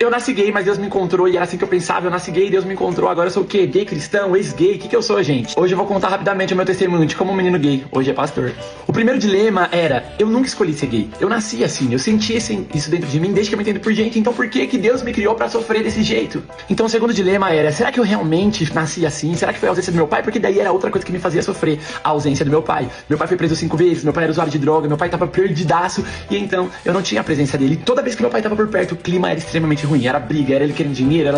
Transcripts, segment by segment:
Eu nasci gay, mas Deus me encontrou e era assim que eu pensava. Eu nasci gay, Deus me encontrou. Agora eu sou o quê? Gay cristão, ex-gay? O que eu sou, gente? Hoje eu vou contar rapidamente o meu testemunho de como um menino gay hoje é pastor. O primeiro dilema era, eu nunca escolhi ser gay. Eu nasci assim, eu senti isso dentro de mim desde que eu me entendo por gente. Então por que Deus me criou pra sofrer desse jeito? Então o segundo dilema era, será que eu realmente nasci assim? Será que foi a ausência do meu pai? Porque daí era outra coisa que me fazia sofrer, a ausência do meu pai. Meu pai foi preso 5 vezes, meu pai era usuário de droga, meu pai tava perdidaço e então eu não tinha a presença dele. Toda vez que meu pai tava por perto, o clima era extremamente ruim, era briga, era ele querendo dinheiro,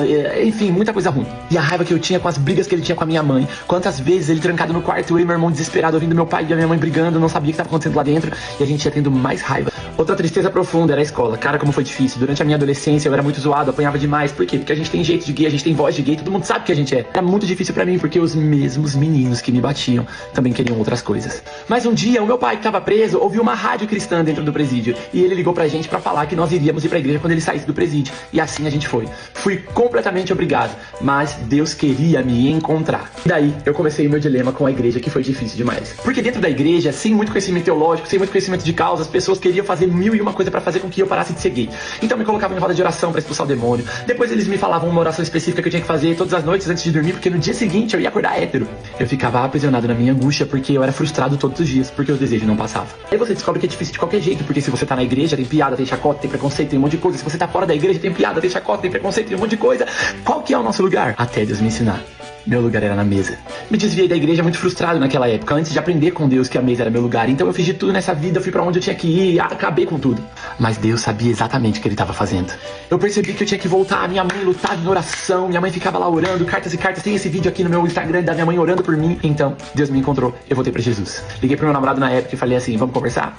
enfim, muita coisa ruim. E a raiva que eu tinha com as brigas que ele tinha com a minha mãe, quantas vezes ele trancado no quarto, eu e meu irmão desesperado ouvindo meu pai e a minha mãe brigando, não sabia o que estava acontecendo lá dentro e a gente ia tendo mais raiva. Outra tristeza profunda era a escola. Cara, como foi difícil. Durante a minha adolescência eu era muito zoado, apanhava demais. Por quê? Porque a gente tem jeito de gay, a gente tem voz de gay, todo mundo sabe que a gente é. Era muito difícil pra mim, porque os mesmos meninos que me batiam também queriam outras coisas. Mas um dia, o meu pai, que tava preso, ouviu uma rádio cristã dentro do presídio. E ele ligou pra gente pra falar que nós iríamos ir pra igreja quando ele saísse do presídio. E assim a gente foi. Fui completamente obrigado, mas Deus queria me encontrar. E daí, eu comecei o meu dilema com a igreja, que foi difícil demais. Porque dentro da igreja, sem muito conhecimento teológico, sem muito conhecimento de causa, as pessoas queriam fazer 1001 coisa pra fazer com que eu parasse de ser gay. Então me colocavam em roda de oração pra expulsar o demônio. Depois eles me falavam uma oração específica que eu tinha que fazer todas as noites antes de dormir, porque no dia seguinte eu ia acordar hétero. Eu ficava aprisionado na minha angústia porque eu era frustrado todos os dias, porque os desejos não passavam. Aí você descobre que é difícil de qualquer jeito, porque se você tá na igreja, tem piada, tem chacota, tem preconceito, tem um monte de coisa. Se você tá fora da igreja, tem piada, tem chacota, tem preconceito, tem um monte de coisa. Qual que é o nosso lugar? Até Deus me ensinar. Meu lugar era na mesa. Me desviei da igreja muito frustrado naquela época, antes de aprender com Deus que a mesa era meu lugar. Então eu fiz de tudo nessa vida, eu fui pra onde eu tinha que ir, acabei com tudo. Mas Deus sabia exatamente o que ele estava fazendo. Eu percebi que eu tinha que voltar, minha mãe lutava em oração, minha mãe ficava lá orando, cartas e cartas. Tem esse vídeo aqui no meu Instagram da minha mãe orando por mim. Então, Deus me encontrou, eu voltei pra Jesus. Liguei pro meu namorado na época e falei assim, vamos conversar?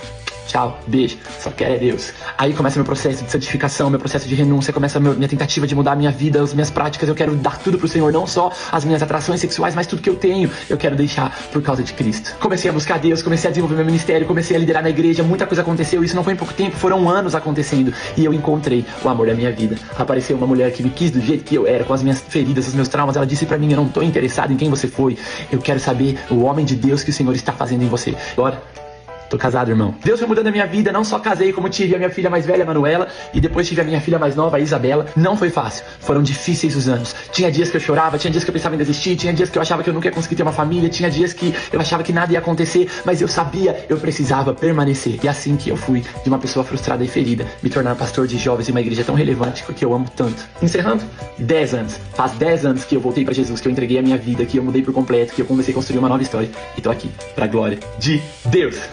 Tchau, beijo, só quero é Deus. Aí começa meu processo de santificação, meu processo de renúncia, começa minha tentativa de mudar a minha vida, as minhas práticas. Eu quero dar tudo pro Senhor, não só as minhas atrações sexuais, mas tudo que eu tenho, eu quero deixar por causa de Cristo. Comecei a buscar Deus, comecei a desenvolver meu ministério, comecei a liderar na igreja, muita coisa aconteceu, isso não foi em pouco tempo, foram anos acontecendo. E eu encontrei o amor da minha vida. Apareceu uma mulher que me quis do jeito que eu era, com as minhas feridas, os meus traumas. Ela disse pra mim, eu não tô interessado em quem você foi, eu quero saber o homem de Deus que o Senhor está fazendo em você. Agora, tô casado, irmão. Deus foi mudando a minha vida, não só casei, como tive a minha filha mais velha, Manuela, e depois tive a minha filha mais nova, a Isabela. Não foi fácil, foram difíceis os anos. Tinha dias que eu chorava, tinha dias que eu pensava em desistir, tinha dias que eu achava que eu nunca ia conseguir ter uma família, tinha dias que eu achava que nada ia acontecer, mas eu sabia, eu precisava permanecer. E assim que eu fui, de uma pessoa frustrada e ferida, me tornar pastor de jovens em uma igreja tão relevante que eu amo tanto. Encerrando, 10 anos. Faz 10 anos que eu voltei pra Jesus, que eu entreguei a minha vida, que eu mudei por completo, que eu comecei a construir uma nova história. E tô aqui, pra glória de Deus.